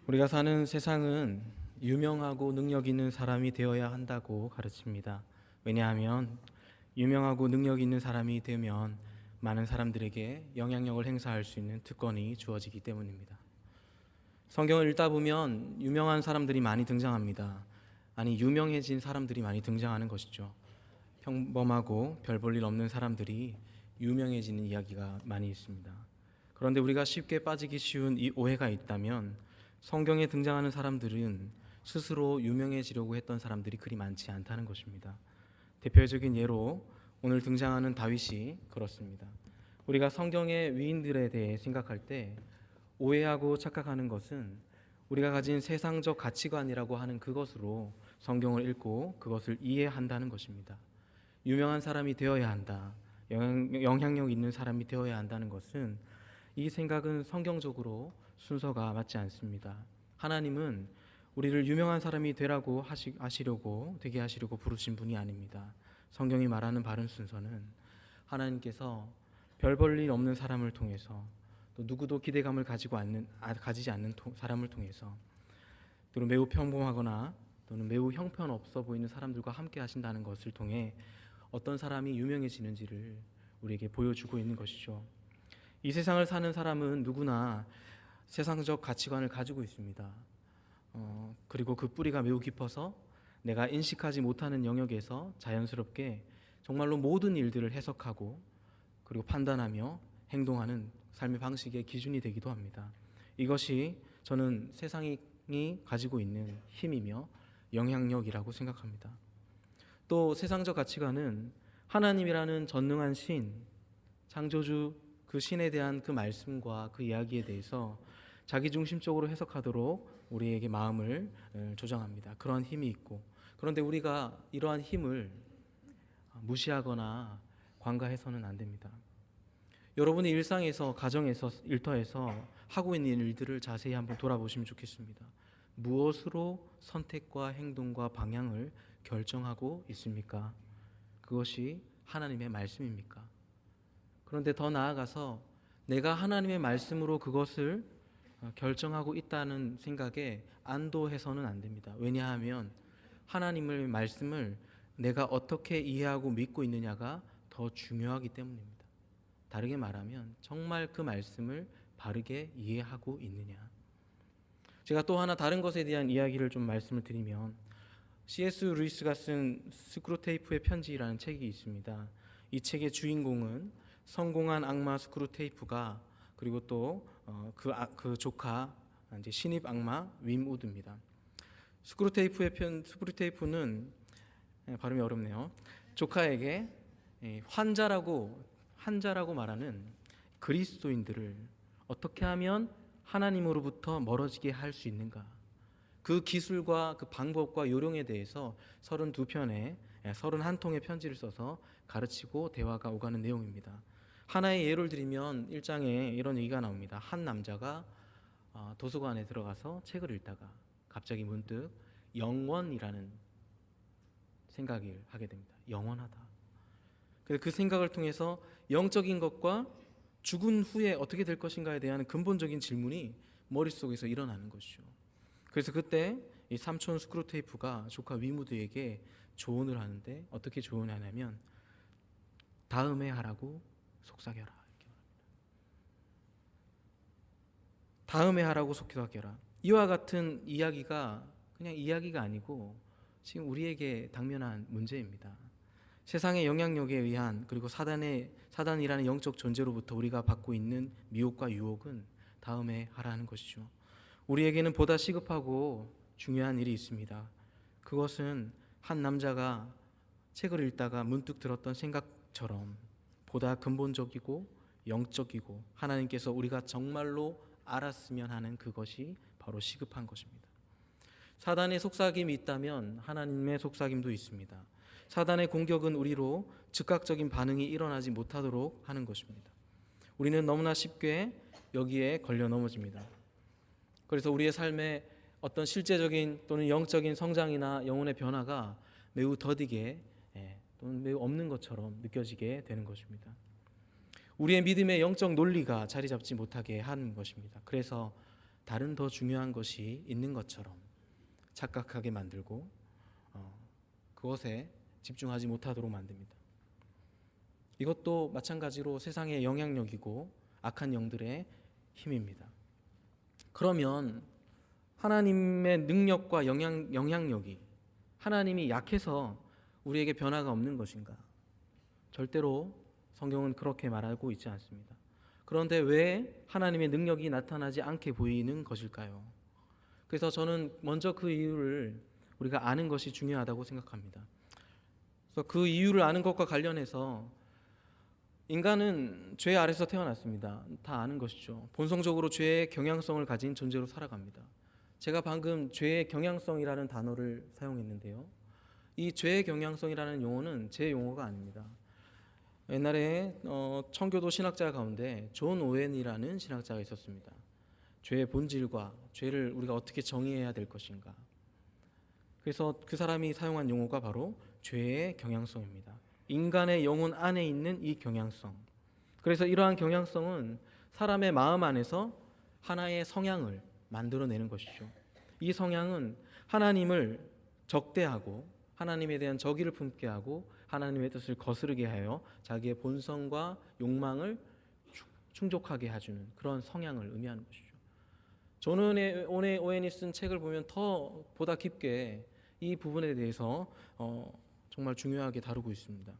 우리가 사는 세상은 유명하고 능력 있는 사람이 되어야 한다고 가르칩니다. 왜냐하면 유명하고 능력 있는 사람이 되면 많은 사람들에게 영향력을 행사할 수 있는 특권이 주어지기 때문입니다. 성경을 읽다 보면 유명한 사람들이 많이 등장합니다. 아니, 유명해진 사람들이 많이 등장하는 것이죠. 평범하고 별 볼 일 없는 사람들이 유명해지는 이야기가 많이 있습니다. 그런데 우리가 쉽게 빠지기 쉬운 이 오해가 있다면 성경에 등장하는 사람들은 스스로 유명해지려고 했던 사람들이 그리 많지 않다는 것입니다. 대표적인 예로 오늘 등장하는 다윗이 그렇습니다. 우리가 성경의 위인들에 대해 생각할 때 오해하고 착각하는 것은 우리가 가진 세상적 가치관이라고 하는 그것으로 성경을 읽고 그것을 이해한다는 것입니다. 유명한 사람이 되어야 한다, 영향력 있는 사람이 되어야 한다는 것은, 이 생각은 성경적으로 순서가 맞지 않습니다. 하나님은 우리를 유명한 사람이 되라고 되게 하시려고 부르신 분이 아닙니다. 성경이 말하는 바른 순서는 하나님께서 별 볼 일 없는 사람을 통해서, 또 누구도 기대감을 가지지 않는 사람을 통해서, 또는 매우 평범하거나 또는 매우 형편없어 보이는 사람들과 함께 하신다는 것을 통해 어떤 사람이 유명해지는지를 우리에게 보여주고 있는 것이죠. 이 세상을 사는 사람은 누구나 세상적 가치관을 가지고 있습니다. 그리고 그 뿌리가 매우 깊어서 내가 인식하지 못하는 영역에서 자연스럽게 정말로 모든 일들을 해석하고 그리고 판단하며 행동하는 삶의 방식의 기준이 되기도 합니다. 이것이 저는 세상이 가지고 있는 힘이며 영향력이라고 생각합니다. 또 세상적 가치관은 하나님이라는 전능한 신, 창조주 그 신에 대한 그 말씀과 그 이야기에 대해서 자기중심적으로 해석하도록 우리에게 마음을 조정합니다. 그러한 힘이 있고, 그런데 우리가 이러한 힘을 무시하거나 관가해서는 안 됩니다. 여러분의 일상에서, 가정에서, 일터에서 하고 있는 일들을 자세히 한번 돌아보시면 좋겠습니다. 무엇으로 선택과 행동과 방향을 결정하고 있습니까? 그것이 하나님의 말씀입니까? 그런데 더 나아가서 내가 하나님의 말씀으로 그것을 결정하고 있다는 생각에 안도해서는 안 됩니다. 왜냐하면 하나님의 말씀을 내가 어떻게 이해하고 믿고 있느냐가 더 중요하기 때문입니다. 다르게 말하면 정말 그 말씀을 바르게 이해하고 있느냐. 제가 또 하나 다른 것에 대한 이야기를 좀 말씀을 드리면, C.S. 루이스가 쓴 스크루테이프의 편지라는 책이 있습니다. 이 책의 주인공은 성공한 악마 스크루테이프가, 그리고 또 그 조카 이제 신입 악마 윈 우드입니다. 스크루테이프는 발음이 어렵네요. 조카에게 환자라고 말하는 그리스도인들을 어떻게 하면 하나님으로부터 멀어지게 할 수 있는가, 그 기술과 그 방법과 요령에 대해서 32편의 31통의 편지를 써서 가르치고 대화가 오가는 내용입니다. 하나의 예를 들면 1장에 이런 얘기가 나옵니다. 한 남자가 도서관에 들어가서 책을 읽다가 갑자기 문득 영원이라는 생각을 하게 됩니다. 영원하다. 그 생각을 통해서 영적인 것과 죽은 후에 어떻게 될 것인가에 대한 근본적인 질문이 머릿속에서 일어나는 것이죠. 그래서 그때 이 삼촌 스크루테이프가 조카 위무드에게 조언을 하는데, 어떻게 조언을 하냐면 다음에 하라고 속삭여라, 이렇게 말합니다. 다음에 하라고 속삭여라. 이와 같은 이야기가 그냥 이야기가 아니고 지금 우리에게 당면한 문제입니다. 세상의 영향력에 의한, 그리고 사단이라는 영적 존재로부터 우리가 받고 있는 미혹과 유혹은 다음에 하라는 것이죠. 우리에게는 보다 시급하고 중요한 일이 있습니다. 그것은 한 남자가 책을 읽다가 문득 들었던 생각처럼 보다 근본적이고 영적이고 하나님께서 우리가 정말로 알았으면 하는 그것이 바로 시급한 것입니다. 사단의 속삭임이 있다면 하나님의 속삭임도 있습니다. 사단의 공격은 우리로 즉각적인 반응이 일어나지 못하도록 하는 것입니다. 우리는 너무나 쉽게 여기에 걸려 넘어집니다. 그래서 우리의 삶에 어떤 실제적인 또는 영적인 성장이나 영혼의 변화가 매우 더디게 또는 매우 없는 것처럼 느껴지게 되는 것입니다. 우리의 믿음의 영적 논리가 자리 잡지 못하게 하는 것입니다. 그래서 다른 더 중요한 것이 있는 것처럼 착각하게 만들고 그것에 집중하지 못하도록 만듭니다. 이것도 마찬가지로 세상의 영향력이고 악한 영들의 힘입니다. 그러면 하나님의 능력과 영향력이 하나님이 약해서 우리에게 변화가 없는 것인가? 절대로 성경은 그렇게 말하고 있지 않습니다. 그런데 왜 하나님의 능력이 나타나지 않게 보이는 것일까요? 그래서 저는 먼저 그 이유를 우리가 아는 것이 중요하다고 생각합니다. 그래서 그 이유를 아는 것과 관련해서 인간은 죄 아래서 태어났습니다. 다 아는 것이죠. 본성적으로 죄의 경향성을 가진 존재로 살아갑니다. 제가 방금 죄의 경향성이라는 단어를 사용했는데요. 이 죄의 경향성이라는 용어는 제 용어가 아닙니다. 옛날에 청교도 신학자 가운데 존 오웬이라는 신학자가 있었습니다. 죄의 본질과 죄를 우리가 어떻게 정의해야 될 것인가. 그래서 그 사람이 사용한 용어가 바로 죄의 경향성입니다. 인간의 영혼 안에 있는 이 경향성. 그래서 이러한 경향성은 사람의 마음 안에서 하나의 성향을 만들어내는 것이죠. 이 성향은 하나님을 적대하고 하나님에 대한 적의를 품게 하고 하나님의 뜻을 거스르게 하여 자기의 본성과 욕망을 충족하게 해주는 그런 성향을 의미하는 것이죠. 존 오웬이 쓴 책을 보면 더 보다 깊게 이 부분에 대해서 정말 중요하게 다루고 있습니다.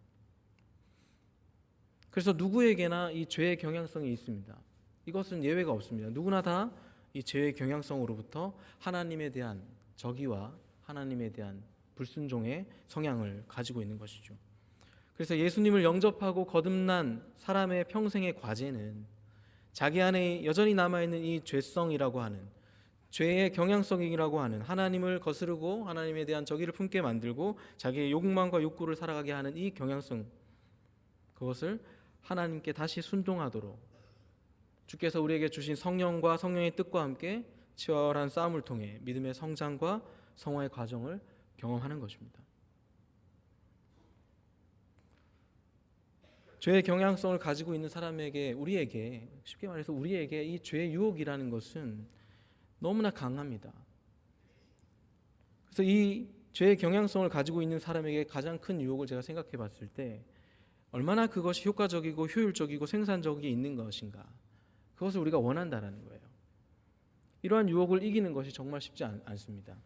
그래서 누구에게나 이 죄의 경향성이 있습니다. 이것은 예외가 없습니다. 누구나 다 이 죄의 경향성으로부터 하나님에 대한 적의와 하나님에 대한 불순종의 성향을 가지고 있는 것이죠. 그래서 예수님을 영접하고 거듭난 사람의 평생의 과제는 자기 안에 여전히 남아있는 이 죄성이라고 하는 죄의 경향성이라고 하는 하나님을 거스르고 하나님에 대한 적의를 품게 만들고 자기의 욕망과 욕구를 살아가게 하는 이 경향성, 그것을 하나님께 다시 순종하도록 주께서 우리에게 주신 성령과 성령의 뜻과 함께 치열한 싸움을 통해 믿음의 성장과 성화의 과정을 경험하는 것입니다. 죄의 경향성을 가지고 있는 사람에게, 우리에게, 쉽게 말해서 우리에게 이 죄의 유혹이라는 것은 너무나 강합니다. 그래서 이 죄의 경향성을 가지고 있는 사람에게 가장 큰 유혹을 제가 생각해 봤을 때 얼마나 그것이 효과적이고 효율적이고 생산적이 있는 것인가, 그것을 우리가 원한다라는 거예요. 이러한 유혹을 이기는 것이 정말 쉽지 않습니다.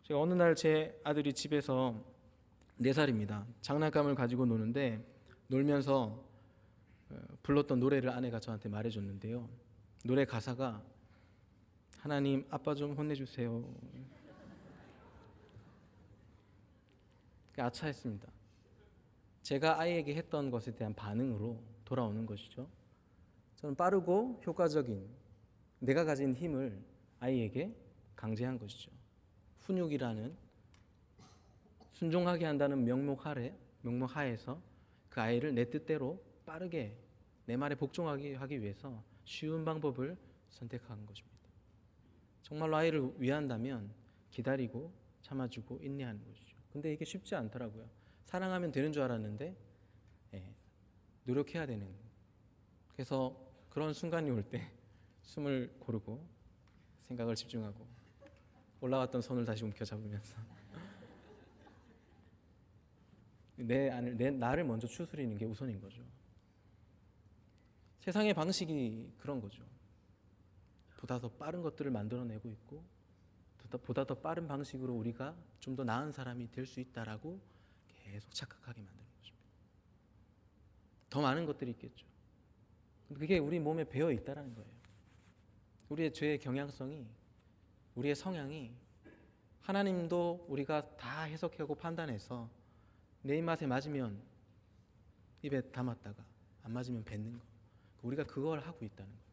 제가 어느 날 제 아들이 집에서 4살입니다. 장난감을 가지고 노는데 놀면서 불렀던 노래를 아내가 저한테 말해줬는데요. 노래 가사가 하나님 아빠 좀 혼내주세요. 아차했습니다. 제가 아이에게 했던 것에 대한 반응으로 돌아오는 것이죠. 저는 빠르고 효과적인 내가 가진 힘을 아이에게 강제한 것이죠. 훈육이라는 순종하게 한다는 명목하에서 그 아이를 내 뜻대로 빠르게 내 말에 복종하게 하기 위해서 쉬운 방법을 선택한 것입니다. 정말로 아이를 위한다면 기다리고 참아주고 인내하는 것이죠. 근데 이게 쉽지 않더라고요. 사랑하면 되는 줄 알았는데 노력해야 되는. 그래서 그런 순간이 올 때 숨을 고르고 생각을 집중하고 올라왔던 손을 다시 움켜잡으면서 나를 먼저 추스리는 게 우선인 거죠. 세상의 방식이 그런 거죠. 보다 더 빠른 것들을 만들어내고 있고 보다 더 빠른 방식으로 우리가 좀 더 나은 사람이 될 수 있다라고 계속 착각하게 만드는 것입니다. 더 많은 것들이 있겠죠. 그게 우리 몸에 배어 있다라는 거예요. 우리의 죄의 경향성이, 우리의 성향이 하나님도 우리가 다 해석하고 판단해서 내 입맛에 맞으면 입에 담았다가 안 맞으면 뱉는 거, 우리가 그걸 하고 있다는 겁니다.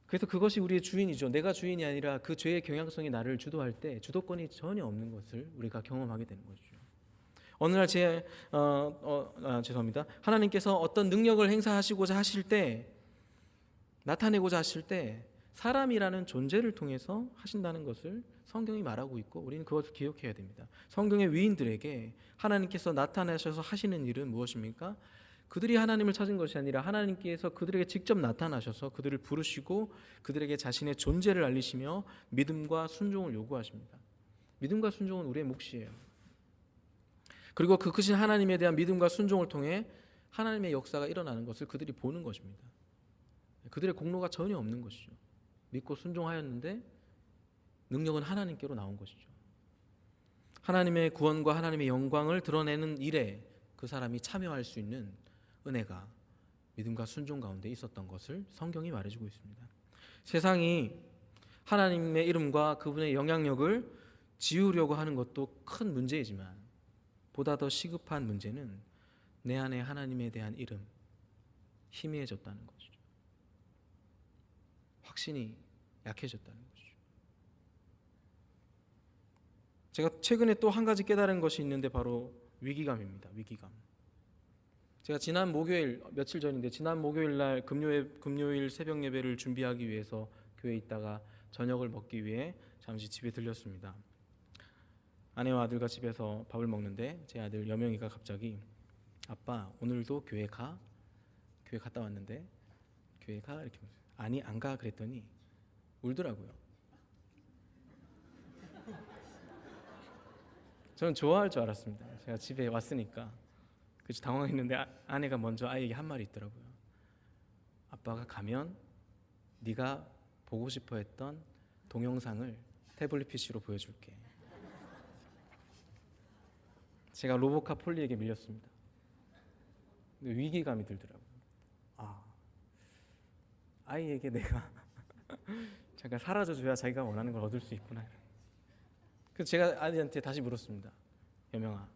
그래서 그것이 우리의 주인이죠. 내가 주인이 아니라 그 죄의 경향성이 나를 주도할 때 주도권이 전혀 없는 것을 우리가 경험하게 되는 거죠. 어느 날 죄송합니다. 하나님께서 어떤 능력을 행사하시고자 하실 때, 나타내고자 하실 때 사람이라는 존재를 통해서 하신다는 것을 성경이 말하고 있고 우리는 그것을 기억해야 됩니다. 성경의 위인들에게 하나님께서 나타나셔서 하시는 일은 무엇입니까? 그들이 하나님을 찾은 것이 아니라 하나님께서 그들에게 직접 나타나셔서 그들을 부르시고 그들에게 자신의 존재를 알리시며 믿음과 순종을 요구하십니다. 믿음과 순종은 우리의 몫이에요. 그리고 그 크신 하나님에 대한 믿음과 순종을 통해 하나님의 역사가 일어나는 것을 그들이 보는 것입니다. 그들의 공로가 전혀 없는 것이죠. 믿고 순종하였는데 능력은 하나님께로 나온 것이죠. 하나님의 구원과 하나님의 영광을 드러내는 일에 그 사람이 참여할 수 있는 은혜가 믿음과 순종 가운데 있었던 것을 성경이 말해주고 있습니다. 세상이 하나님의 이름과 그분의 영향력을 지우려고 하는 것도 큰 문제이지만 보다 더 시급한 문제는 내 안에 하나님에 대한 이름, 희미해졌다는 것이죠. 확신이 약해졌다는 것이죠. 제가 최근에 또 한 가지 깨달은 것이 있는데 바로 위기감입니다. 위기감. 제가 지난 목요일, 며칠 전인데 지난 목요일 날 금요일 새벽 예배를 준비하기 위해서 교회에 있다가 저녁을 먹기 위해 잠시 집에 들렸습니다. 아내와 아들과 집에서 밥을 먹는데 제 아들 여명이가 갑자기 아빠 오늘도 교회 가? 교회 갔다 왔는데 교회 가? 이렇게 아니 안 가 그랬더니 울더라고요. 저는 좋아할 줄 알았습니다. 제가 집에 왔으니까. 그래서 당황했는데 아내가 먼저 아이에게 한 말이 있더라고요. 아빠가 가면 네가 보고 싶어 했던 동영상을 태블릿 PC로 보여줄게. 제가 로보카 폴리에게 밀렸습니다. 근데 위기감이 들더라고요. 아이에게 내가 잠깐 사라져줘야 자기가 원하는 걸 얻을 수 있구나. 그래서 제가 아이한테 다시 물었습니다. 여명아,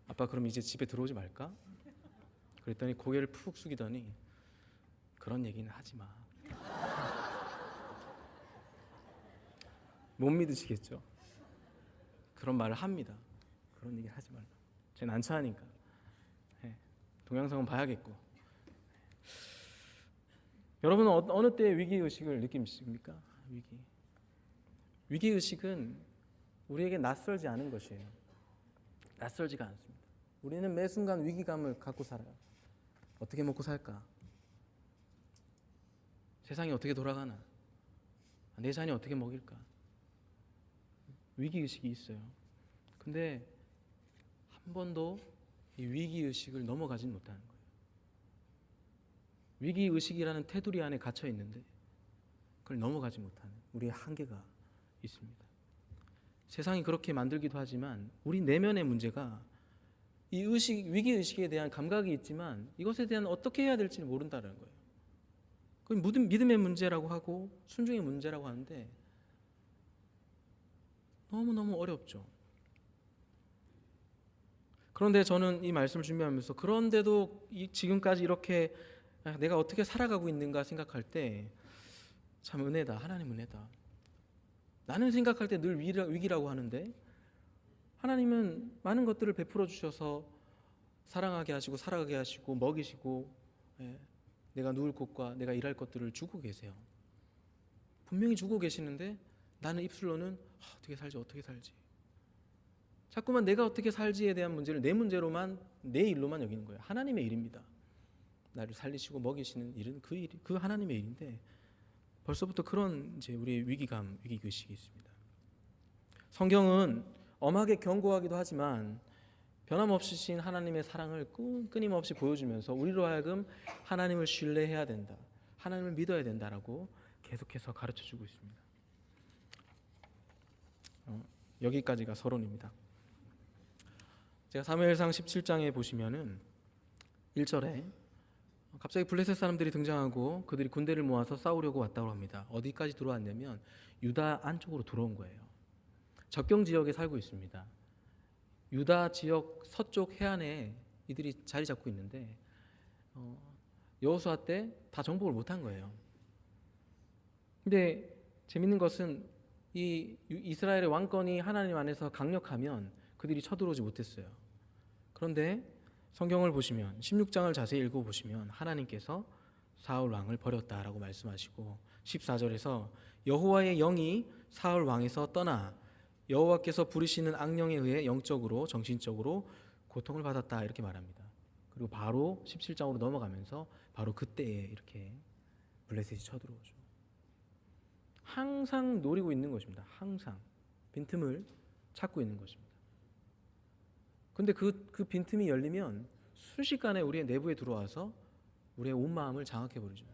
아빠 그럼 이제 집에 들어오지 말까? 그랬더니 고개를 푹 숙이더니 그런 얘기는 하지 마. 못 믿으시겠죠? 그런 말을 합니다. 그런 얘기 하지 말라. 제 난처하니까. 동영상은 봐야겠고. 여러분은 어느 때 위기의식을 느끼십니까? 위기의식은 우리에게 낯설지 않은 것이에요. 낯설지가 않습니다. 우리는 매 순간 위기감을 갖고 살아요. 어떻게 먹고 살까? 세상이 어떻게 돌아가나? 내 자녀 어떻게 먹일까? 위기의식이 있어요. 근데 한 번도 이 위기의식을 넘어가진 못하는 거예요. 위기의식이라는 테두리 안에 갇혀 있는데 그걸 넘어가지 못하는 우리의 한계가 있습니다. 세상이 그렇게 만들기도 하지만 우리 내면의 문제가 이 위기의식에 대한 감각이 있지만 이것에 대한 어떻게 해야 될지 모른다는 거예요. 그건 믿음의 문제라고 하고 순종의 문제라고 하는데 너무너무 어렵죠. 그런데 저는 이 말씀을 준비하면서 그런데도 지금까지 이렇게 내가 어떻게 살아가고 있는가 생각할 때 참 은혜다. 하나님 은혜다. 나는 생각할 때 늘 위기라고 하는데 하나님은 많은 것들을 베풀어 주셔서 사랑하게 하시고 살아가게 하시고 먹이시고 내가 누울 곳과 내가 일할 것들을 주고 계세요. 분명히 주고 계시는데 나는 입술로는 어떻게 살지 자꾸만 내가 어떻게 살지에 대한 문제를 내 문제로만 내 일로만 여기는 거예요. 하나님의 일입니다. 나를 살리시고 먹이시는 일은 그 하나님의 일인데 벌써부터 그런 이제 우리의 위기의식이 있습니다. 성경은 엄하게 경고하기도 하지만 변함없으신 하나님의 사랑을 끊임없이 보여주면서 우리로 하여금 하나님을 신뢰해야 된다, 하나님을 믿어야 된다라고 계속해서 가르쳐주고 있습니다. 여기까지가 서론입니다. 제가 사무엘상 17장에 보시면은 1절에 갑자기 블레셋 사람들이 등장하고 그들이 군대를 모아서 싸우려고 왔다고 합니다. 어디까지 들어왔냐면 유다 안쪽으로 들어온 거예요. 접경 지역에 살고 있습니다. 유다 지역 서쪽 해안에 이들이 자리 잡고 있는데 여호수아 때 다 정복을 못한 거예요. 근데 재밌는 것은 이 이스라엘의 왕권이 하나님 안에서 강력하면 그들이 쳐들어오지 못했어요. 그런데 성경을 보시면 16장을 자세히 읽어보시면 하나님께서 사울 왕을 버렸다라고 말씀하시고 14절에서 여호와의 영이 사울 왕에서 떠나 여호와께서 부리시는 악령에 의해 영적으로 정신적으로 고통을 받았다 이렇게 말합니다. 그리고 바로 17장으로 넘어가면서 바로 그때에 이렇게 블레셋이 쳐들어오죠. 항상 노리고 있는 것입니다. 항상 빈틈을 찾고 있는 것입니다. 근데 그 빈틈이 열리면 순식간에 우리의 내부에 들어와서 우리의 온 마음을 장악해버리죠.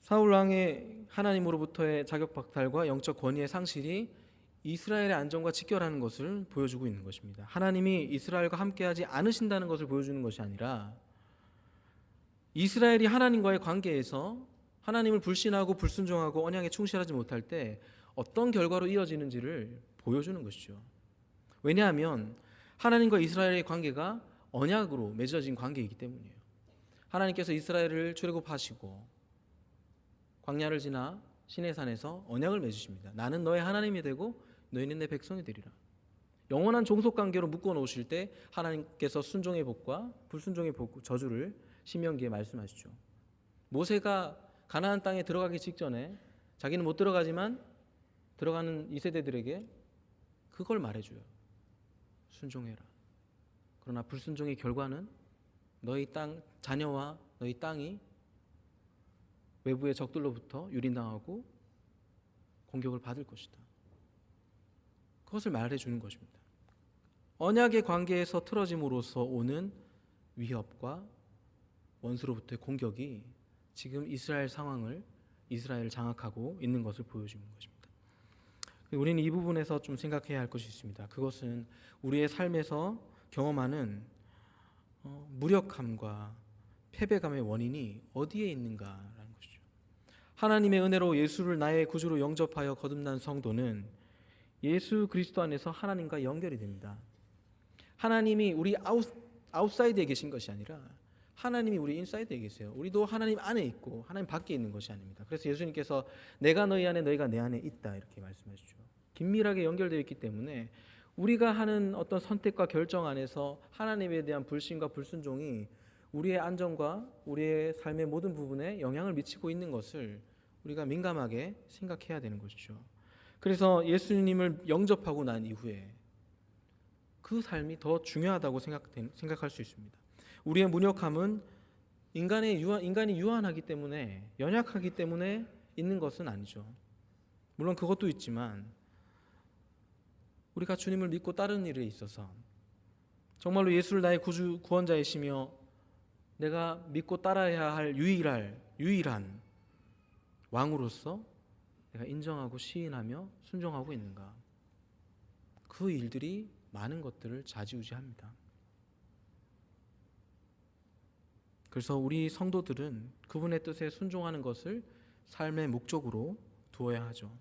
사울 왕의 하나님으로부터의 자격 박탈과 영적 권위의 상실이 이스라엘의 안정과 직결하는 것을 보여주고 있는 것입니다. 하나님이 이스라엘과 함께하지 않으신다는 것을 보여주는 것이 아니라 이스라엘이 하나님과의 관계에서 하나님을 불신하고 불순종하고 언약에 충실하지 못할 때 어떤 결과로 이어지는지를 보여주는 것이죠. 왜냐하면 하나님과 이스라엘의 관계가 언약으로 맺어진 관계이기 때문이에요. 하나님께서 이스라엘을 출애굽하시고 광야를 지나 시내산에서 언약을 맺으십니다. 나는 너의 하나님이 되고 너희는 내 백성이 되리라. 영원한 종속관계로 묶어놓으실 때 하나님께서 순종의 복과 불순종의 복, 저주를 신명기에 말씀하시죠. 모세가 가나안 땅에 들어가기 직전에 자기는 못 들어가지만 들어가는 2세대들에게 그걸 말해줘요. 순종해라. 그러나 불순종의 결과는 너희 땅 자녀와 너희 땅이 외부의 적들로부터 유린당하고 공격을 받을 것이다. 그것을 말해주는 것입니다. 언약의 관계에서 틀어짐으로써 오는 위협과 원수로부터의 공격이 지금 이스라엘 상황을 이스라엘을 장악하고 있는 것을 보여주는 것입니다. 우리는 이 부분에서 좀 생각해야 할 것이 있습니다. 그것은 우리의 삶에서 경험하는 무력함과 패배감의 원인이 어디에 있는가라는 것이죠. 하나님의 은혜로 예수를 나의 구주로 영접하여 거듭난 성도는 예수 그리스도 안에서 하나님과 연결이 됩니다. 하나님이 우리 아웃사이드에 계신 것이 아니라 하나님이 우리 인사이드에 계세요. 우리도 하나님 안에 있고 하나님 밖에 있는 것이 아닙니다. 그래서 예수님께서 내가 너희 안에 너희가 내 안에 있다 이렇게 말씀하시죠. 긴밀하게 연결되어 있기 때문에 우리가 하는 어떤 선택과 결정 안에서 하나님에 대한 불신과 불순종이 우리의 안정과 우리의 삶의 모든 부분에 영향을 미치고 있는 것을 우리가 민감하게 생각해야 되는 것이죠. 그래서 예수님을 영접하고 난 이후에 그 삶이 더 중요하다고 생각할 수 있습니다. 우리의 무력함은 인간이 유한하기 때문에 연약하기 때문에 있는 것은 아니죠. 물론 그것도 있지만 우리가 주님을 믿고 따르는 일에 있어서 정말로 예수를 나의 구주 구원자이시며 내가 믿고 따라야 할 유일한 왕으로서 내가 인정하고 시인하며 순종하고 있는가? 그 일들이 많은 것들을 좌지우지합니다. 그래서 우리 성도들은 그분의 뜻에 순종하는 것을 삶의 목적으로 두어야 하죠.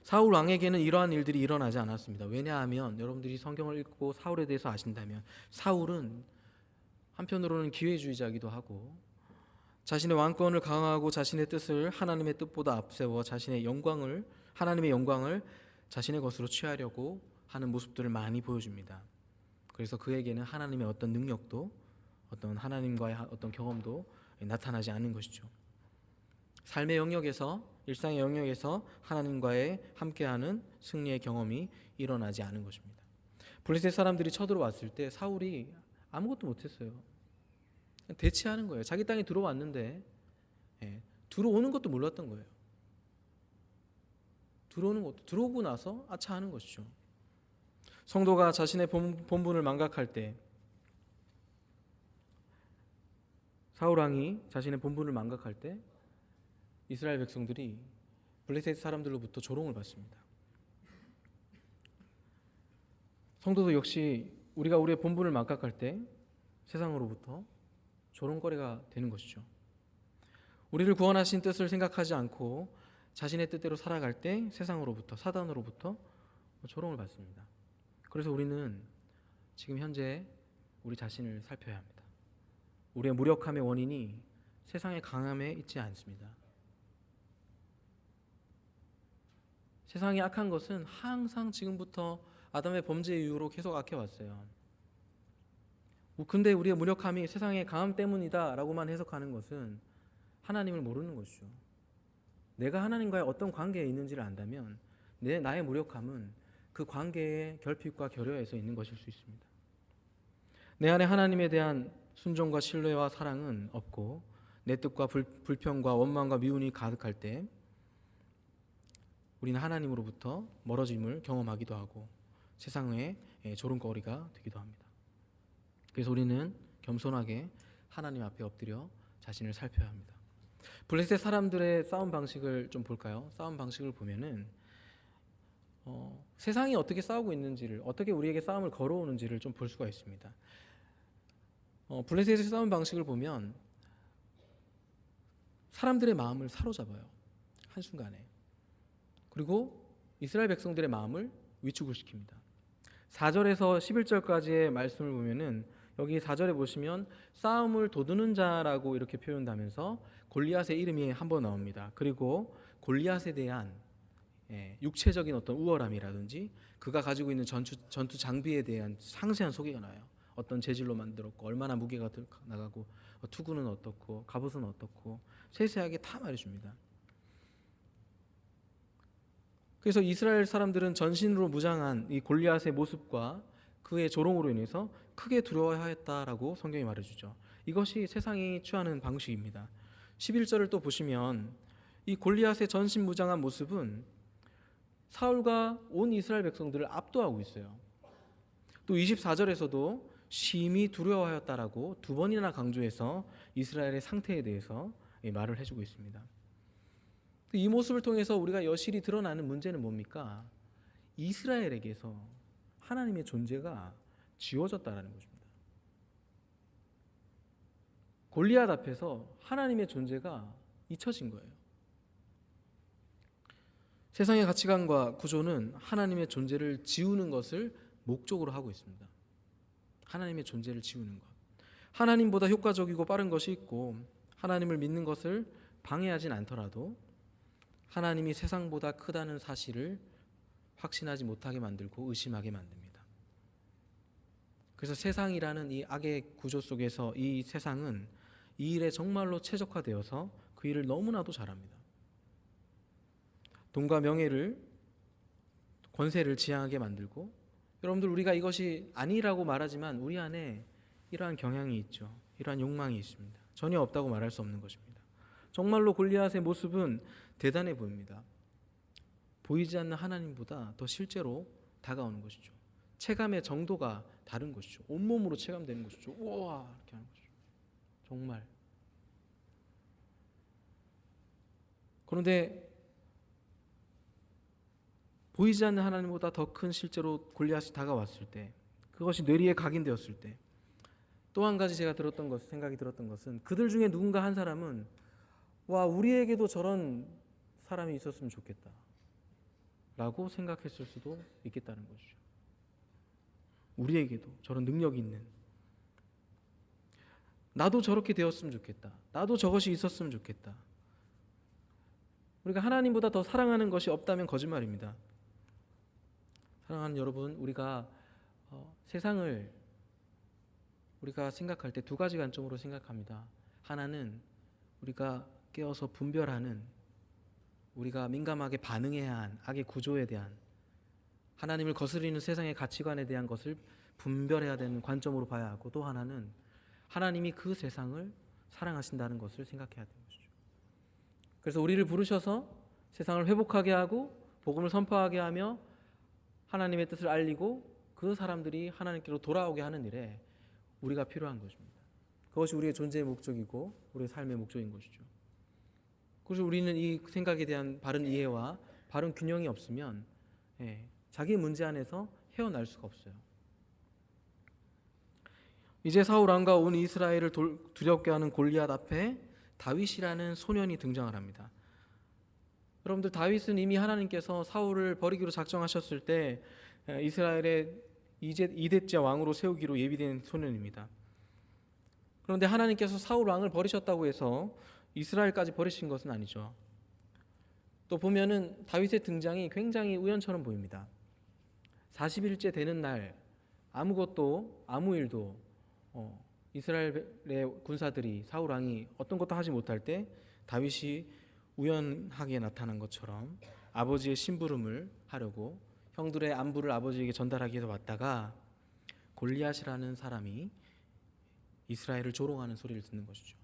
사울 왕에게는 이러한 일들이 일어나지 않았습니다. 왜냐하면 여러분들이 성경을 읽고 사울에 대해서 아신다면 사울은 한편으로는 기회주의자이기도 하고 자신의 왕권을 강화하고 자신의 뜻을 하나님의 뜻보다 앞세워 하나님의 영광을 자신의 것으로 취하려고 하는 모습들을 많이 보여줍니다. 그래서 그에게는 하나님의 어떤 능력도 어떤 하나님과의 어떤 경험도 나타나지 않는 것이죠. 삶의 영역에서 일상의 영역에서 하나님과의 함께하는 승리의 경험이 일어나지 않은 것입니다. 블레셋 사람들이 쳐들어왔을 때 사울이 아무것도 못했어요. 대치하는 거예요. 자기 땅에 들어왔는데 들어오는 것도 몰랐던 거예요. 들어오고 나서 아차하는 것이죠. 성도가 자신의 본분을 망각할 때 사울 왕이 자신의 본분을 망각할 때 이스라엘 백성들이 블레셋 사람들로부터 조롱을 받습니다. 성도도 역시 우리가 우리의 본분을 망각할 때 세상으로부터 조롱거리가 되는 것이죠. 우리를 구원하신 뜻을 생각하지 않고 자신의 뜻대로 살아갈 때 세상으로부터 사단으로부터 조롱을 받습니다. 그래서 우리는 지금 현재 우리 자신을 살펴야 합니다. 우리의 무력함의 원인이 세상의 강함에 있지 않습니다. 세상이 악한 것은 항상 지금부터 아담의 범죄 이후로 계속 악해왔어요. 근데 우리의 무력함이 세상의 강함 때문이다 라고만 해석하는 것은 하나님을 모르는 것이죠. 내가 하나님과의 어떤 관계에 있는지를 안다면 나의 무력함은 그 관계의 결핍과 결여에서 있는 것일 수 있습니다. 내 안에 하나님에 대한 순종과 신뢰와 사랑은 없고 내 뜻과 불평과 원망과 미움이 가득할 때 우리는 하나님으로부터 멀어짐을 경험하기도 하고 세상의 조롱거리가 되기도 합니다. 그래서 우리는 겸손하게 하나님 앞에 엎드려 자신을 살펴야 합니다. 블레셋 사람들의 싸움 방식을 좀 볼까요? 싸움 방식을 보면은 세상이 어떻게 싸우고 있는지를, 어떻게 우리에게 싸움을 걸어오는지를 좀 볼 수가 있습니다. 블레셋의 싸움 방식을 보면 사람들의 마음을 사로잡아요, 한순간에. 그리고 이스라엘 백성들의 마음을 위축을 시킵니다. 4절에서 11절까지의 말씀을 보면은 여기 4절에 보시면 싸움을 도두는 자라고 이렇게 표현하면서 골리앗의 이름이 한번 나옵니다. 그리고 골리앗에 대한 육체적인 어떤 우월함이라든지 그가 가지고 있는 전투 장비에 대한 상세한 소개가 나요. 어떤 재질로 만들었고 얼마나 무게가 나가고 투구는 어떻고 갑옷은 어떻고 세세하게 다 말해줍니다. 그래서 이스라엘 사람들은 전신으로 무장한 이 골리앗의 모습과 그의 조롱으로 인해서 크게 두려워하였다라고 성경이 말해주죠. 이것이 세상이 취하는 방식입니다. 11절을 또 보시면 이 골리앗의 전신무장한 모습은 사울과 온 이스라엘 백성들을 압도하고 있어요. 또 24절에서도 심히 두려워하였다라고 두 번이나 강조해서 이스라엘의 상태에 대해서 말을 해주고 있습니다. 이 모습을 통해서 우리가 여실히 드러나는 문제는 뭡니까? 이스라엘에게서 하나님의 존재가 지워졌다라는 것입니다. 골리앗 앞에서 하나님의 존재가 잊혀진 거예요. 세상의 가치관과 구조는 하나님의 존재를 지우는 것을 목적으로 하고 있습니다. 하나님의 존재를 지우는 것. 하나님보다 효과적이고 빠른 것이 있고 하나님을 믿는 것을 방해하진 않더라도 하나님이 세상보다 크다는 사실을 확신하지 못하게 만들고 의심하게 만듭니다. 그래서 세상이라는 이 악의 구조 속에서 이 세상은 이 일에 정말로 최적화되어서 그 일을 너무나도 잘합니다. 돈과 명예를, 권세를 지향하게 만들고, 여러분들 우리가 이것이 아니라고 말하지만 우리 안에 이러한 경향이 있죠. 이러한 욕망이 있습니다. 전혀 없다고 말할 수 없는 것입니다. 정말로 골리앗의 모습은 대단해 보입니다. 보이지 않는 하나님보다 더 실제로 다가오는 것이죠. 체감의 정도가 다른 것이죠. 온몸으로 체감되는 것이죠. 우와 이렇게 하는 것이죠. 정말. 그런데 보이지 않는 하나님보다 더 큰 실제로 골리앗이 다가왔을 때, 그것이 뇌리에 각인되었을 때, 또 한 가지 제가 생각이 들었던 것은 그들 중에 누군가 한 사람은 와 우리에게도 저런 사람이 있었으면 좋겠다 라고 생각했을 수도 있겠다는 것이죠. 우리에게도 저런 능력이 있는, 나도 저렇게 되었으면 좋겠다, 나도 저것이 있었으면 좋겠다. 우리가 하나님보다 더 사랑하는 것이 없다면 거짓말입니다. 사랑하는 여러분, 우리가 세상을 우리가 생각할 때 두 가지 관점으로 생각합니다. 하나는 우리가 깨어서 분별하는, 우리가 민감하게 반응해야 한 악의 구조에 대한, 하나님을 거스르는 세상의 가치관에 대한 것을 분별해야 되는 관점으로 봐야 하고, 또 하나는 하나님이 그 세상을 사랑하신다는 것을 생각해야 되는 것이죠. 그래서 우리를 부르셔서 세상을 회복하게 하고 복음을 선포하게 하며 하나님의 뜻을 알리고 그 사람들이 하나님께로 돌아오게 하는 일에 우리가 필요한 것입니다. 그것이 우리의 존재의 목적이고 우리의 삶의 목적인 것이죠. 그래서 우리는 이 생각에 대한 바른 이해와 바른 균형이 없으면 자기 문제 안에서 헤어날 수가 없어요. 이제 사울 왕과 온 이스라엘을 두렵게 하는 골리앗 앞에 다윗이라는 소년이 등장을 합니다. 여러분들, 다윗은 이미 하나님께서 사울을 버리기로 작정하셨을 때 이스라엘의 2대째 왕으로 세우기로 예비된 소년입니다. 그런데 하나님께서 사울 왕을 버리셨다고 해서 이스라엘까지 버리신 것은 아니죠. 또 보면은 다윗의 등장이 굉장히 우연처럼 보입니다. 40일째 되는 날 아무 일도 이스라엘의 군사들이, 사울 왕이 어떤 것도 하지 못할 때 다윗이 우연하게 나타난 것처럼 아버지의 심부름을 하려고 형들의 안부를 아버지에게 전달하기 위해서 왔다가 골리앗이라는 사람이 이스라엘을 조롱하는 소리를 듣는 것이죠.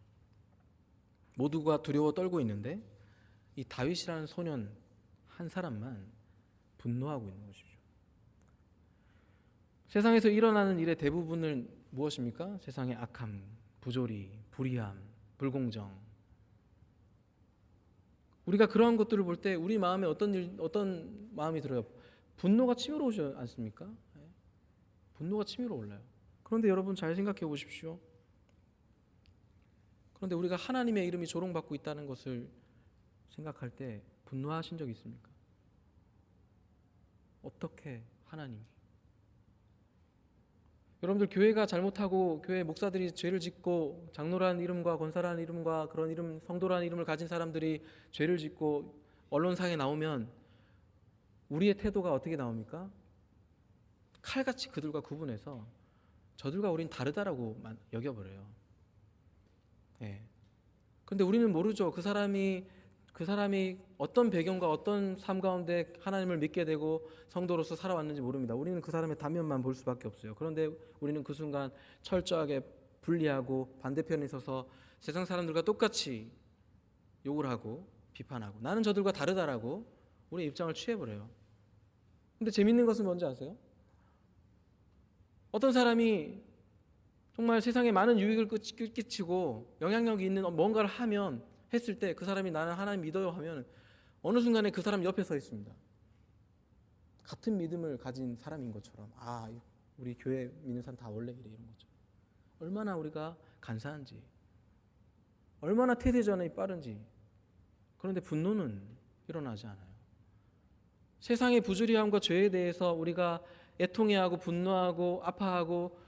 모두가 두려워 떨고 있는데 이 다윗이라는 소년 한 사람만 분노하고 있는 것이죠. 세상에서 일어나는 일의 대부분은 무엇입니까? 세상의 악함, 부조리, 불의함, 불공정. 우리가 그러한 것들을 볼 때 우리 마음에 어떤 마음이 들어요? 분노가 치밀어 오지 않습니까? 분노가 치밀어 올라요. 그런데 여러분 잘 생각해 보십시오. 그런데 우리가 하나님의 이름이 조롱받고 있다는 것을 생각할 때 분노하신 적 있습니까? 어떻게 하나님이? 여러분들 교회가 잘못하고 교회 목사들이 죄를 짓고 장로라는 이름과 권사라는 이름과 그런 이름, 성도라는 이름을 가진 사람들이 죄를 짓고 언론상에 나오면 우리의 태도가 어떻게 나옵니까? 칼같이 그들과 구분해서 저들과 우린 다르다라고 여겨버려요. 예. 그런데 우리는 모르죠. 그 사람이 어떤 배경과 어떤 삶 가운데 하나님을 믿게 되고 성도로서 살아왔는지 모릅니다. 우리는 그 사람의 단면만 볼 수밖에 없어요. 그런데 우리는 그 순간 철저하게 분리하고 반대편에 서서 세상 사람들과 똑같이 욕을 하고 비판하고 나는 저들과 다르다라고 우리의 입장을 취해버려요. 근데 재밌는 것은 뭔지 아세요? 어떤 사람이 정말 세상에 많은 유익을 끼치고 영향력이 있는 뭔가를 했을 때 그 사람이 나는 하나님 믿어요 하면 어느 순간에 그 사람 옆에 서 있습니다. 같은 믿음을 가진 사람인 것처럼 우리 교회 믿는 사람 다 원래 이래 이런 거죠. 얼마나 우리가 간사한지, 얼마나 태세전환이 빠른지. 그런데 분노는 일어나지 않아요. 세상의 부조리함과 죄에 대해서 우리가 애통해하고 분노하고 아파하고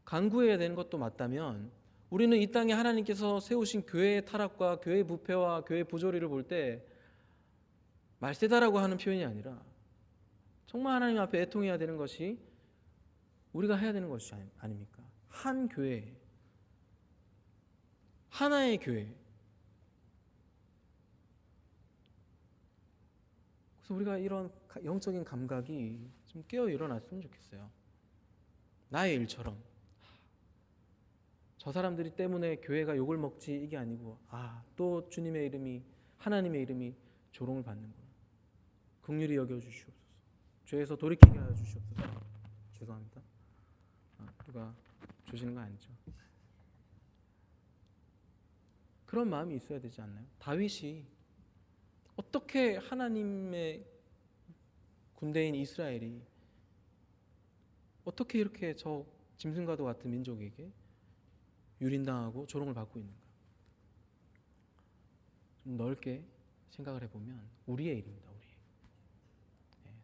간구해야 되는 것도 맞다면 우리는 이 땅에 하나님께서 세우신 교회의 타락과 교회의 부패와 교회의 부조리를 볼 때 말세다라고 하는 표현이 아니라 정말 하나님 앞에 애통해야 되는 것이 우리가 해야 되는 것이 아닙니까? 한 교회, 하나의 교회. 그래서 우리가 이런 영적인 감각이 좀 깨어 일어났으면 좋겠어요. 나의 일처럼 저 사람들이 때문에 교회가 욕을 먹지 이게 아니고 또 주님의 이름이 하나님의 이름이 조롱을 받는구나. 긍휼히 여겨주시옵소서. 죄에서 돌이키게 하여 주시옵소서. 죄송합니다. 누가 주시는 거 아니죠? 그런 마음이 있어야 되지 않나요? 다윗이 어떻게 하나님의 군대인 이스라엘이 어떻게 이렇게 저 짐승과도 같은 민족에게 유린당하고 조롱을 받고 있는가? 좀 넓게 생각을 해보면 우리의 일입니다.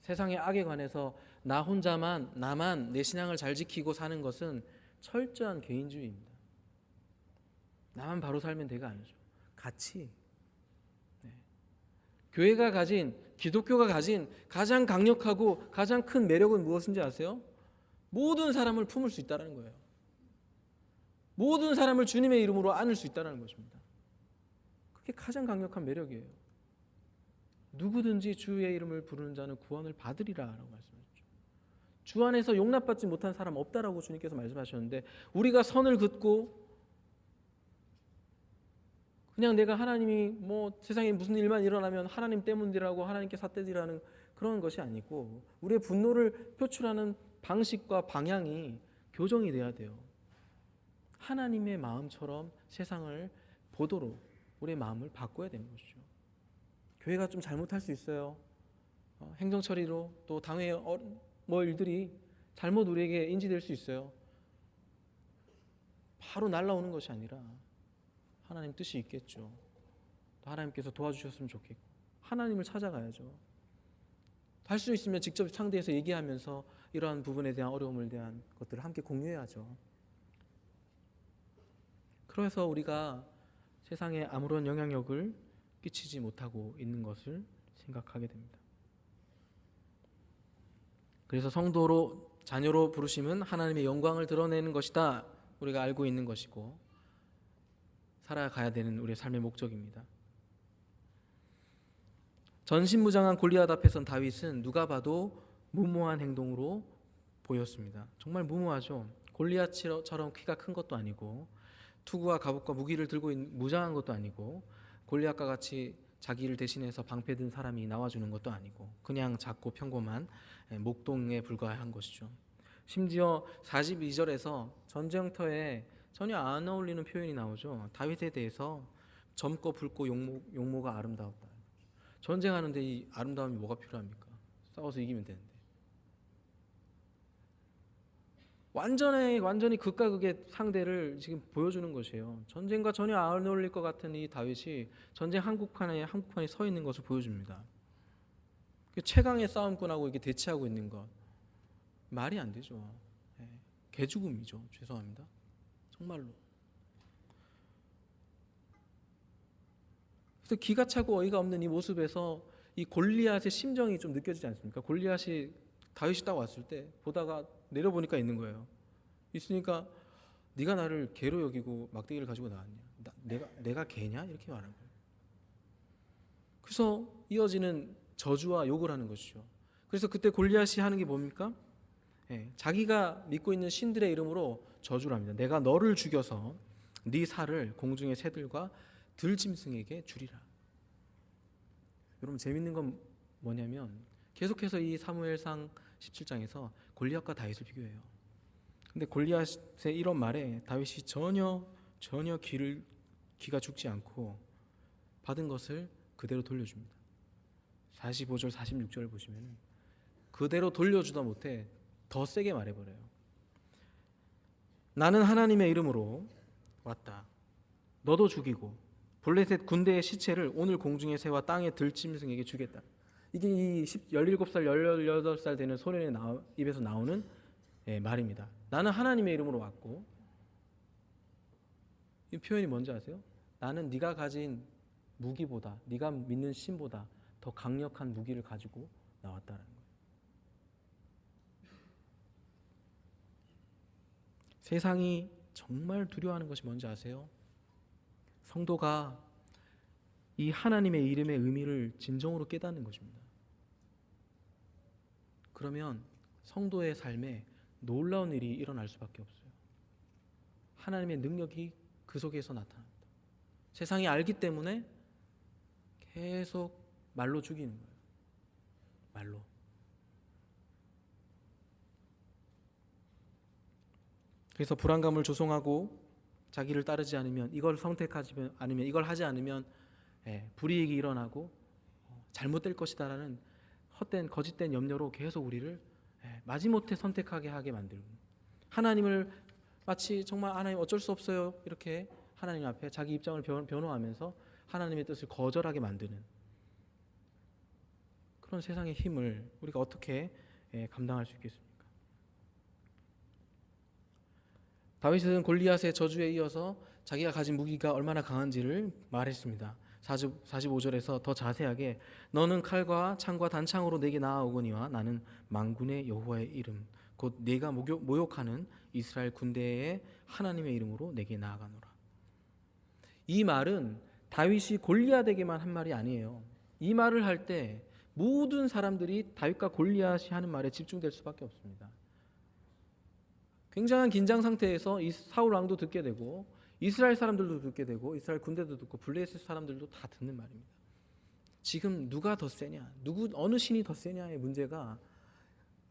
세상의 악에 관해서 나만 내 신앙을 잘 지키고 사는 것은 철저한 개인주의입니다. 나만 바로 살면 돼가 아니죠. 같이 교회가 가진, 기독교가 가진 가장 강력하고 가장 큰 매력은 무엇인지 아세요? 모든 사람을 품을 수 있다는 거예요. 모든 사람을 주님의 이름으로 안을 수 있다는 것입니다. 그게 가장 강력한 매력이에요. 누구든지 주의 이름을 부르는 자는 구원을 받으리라 라고 말씀하셨죠. 주 안에서 용납받지 못한 사람 없다라고 주님께서 말씀하셨는데 우리가 선을 긋고 그냥 내가 하나님이 세상에 무슨 일만 일어나면 하나님 때문이라고 하나님께 삿대질하는 그런 것이 아니고 우리의 분노를 표출하는 방식과 방향이 교정이 돼야 돼요. 하나님의 마음처럼 세상을 보도록 우리의 마음을 바꿔야 되는 것이죠. 교회가 좀 잘못할 수 있어요. 행정처리로 또 당회 일들이 잘못 우리에게 인지될 수 있어요. 바로 날라오는 것이 아니라 하나님 뜻이 있겠죠. 또 하나님께서 도와주셨으면 좋겠고 하나님을 찾아가야죠. 할 수 있으면 직접 상대해서 얘기하면서 이러한 부분에 대한 어려움을 대한 것들을 함께 공유해야죠. 그래서 우리가 세상에 아무런 영향력을 끼치지 못하고 있는 것을 생각하게 됩니다. 그래서 성도로 자녀로 부르심은 하나님의 영광을 드러내는 것이다. 우리가 알고 있는 것이고 살아가야 되는 우리의 삶의 목적입니다. 전신무장한 골리앗 앞에 선 다윗은 누가 봐도 무모한 행동으로 보였습니다. 정말 무모하죠. 골리앗처럼 키가 큰 것도 아니고 투구와 갑옷과 무기를 들고 있는 무장한 것도 아니고 골리앗과 같이 자기를 대신해서 방패 든 사람이 나와주는 것도 아니고 그냥 작고 평범한 목동에 불과한 것이죠. 심지어 42절에서 전쟁터에 전혀 안 어울리는 표현이 나오죠. 다윗에 대해서 젊고 붉고 용모가 아름다웠다. 전쟁하는데 이 아름다움이 뭐가 필요합니까? 싸워서 이기면 되는데. 완전히 극과 극의 상대를 지금 보여주는 것이에요. 전쟁과 전혀 안 어울릴 것 같은 이 다윗이 전쟁 한국판에 서 있는 것을 보여줍니다. 최강의 싸움꾼하고 이게 대치하고 있는 것 말이 안 되죠. 개죽음이죠. 죄송합니다. 정말로. 그래서 기가 차고 어이가 없는 이 모습에서 이 골리앗의 심정이 좀 느껴지지 않습니까? 골리앗이 다윗이 딱 왔을 때 보다가 내려보니까 있는 거예요. 있으니까 네가 나를 개로 여기고 막대기를 가지고 나왔냐? 내가 개냐? 이렇게 말하는 거예요. 그래서 이어지는 저주와 욕을 하는 것이죠. 그래서 그때 골리앗이 하는 게 뭡니까? 자기가 믿고 있는 신들의 이름으로 저주를 합니다. 내가 너를 죽여서 네 살을 공중의 새들과 들짐승에게 주리라. 여러분 재밌는 건 뭐냐면 계속해서 이 사무엘상 17장에서 골리앗과 다윗을 비교해요. 근데 골리앗의 이런 말에 다윗이 전혀 기가 죽지 않고 받은 것을 그대로 돌려줍니다. 45절 46절을 보시면 그대로 돌려주다 못해 더 세게 말해버려요. 나는 하나님의 이름으로 왔다. 너도 죽이고 블레셋 군대의 시체를 오늘 공중의 새와 땅의 들짐승에게 주겠다. 이게 이 17살, 18살 되는 소년의 입에서 나오는 말입니다. 나는 하나님의 이름으로 왔고, 이 표현이 뭔지 아세요? 나는 네가 가진 무기보다, 네가 믿는 신보다 더 강력한 무기를 가지고 나왔다는 거예요. 세상이 정말 두려워하는 것이 뭔지 아세요? 성도가 이 하나님의 이름의 의미를 진정으로 깨닫는 것입니다. 그러면 성도의 삶에 놀라운 일이 일어날 수밖에 없어요. 하나님의 능력이 그 속에서 나타납니다. 세상이 알기 때문에 계속 말로 죽이는 거예요. 말로. 그래서 불안감을 조성하고 자기를 따르지 않으면, 이걸 선택하지 않으면, 이걸 하지 않으면 불이익이 일어나고 잘못될 것이다라는 헛된 거짓된 염려로 계속 우리를 마지못해 선택하게 하게 만들고, 하나님을 마치 정말 하나님 어쩔 수 없어요 이렇게 하나님 앞에 자기 입장을 변호하면서 하나님의 뜻을 거절하게 만드는 그런 세상의 힘을 우리가 어떻게 감당할 수 있겠습니까? 다윗은 골리앗의 저주에 이어서 자기가 가진 무기가 얼마나 강한지를 말했습니다. 45절에서 더 자세하게 너는 칼과 창과 단창으로 내게 나아오거니와 나는 만군의 여호와의 이름 곧 네가 모욕하는 이스라엘 군대의 하나님의 이름으로 내게 나아가노라. 이 말은 다윗이 골리앗에게만 한 말이 아니에요. 이 말을 할 때 모든 사람들이 다윗과 골리앗이 하는 말에 집중될 수밖에 없습니다. 굉장한 긴장 상태에서 사울 왕도 듣게 되고 이스라엘 사람들도 듣게 되고 이스라엘 군대도 듣고 블레셋 사람들도 다 듣는 말입니다. 지금 누가 더 세냐, 어느 신이 더 세냐의 문제가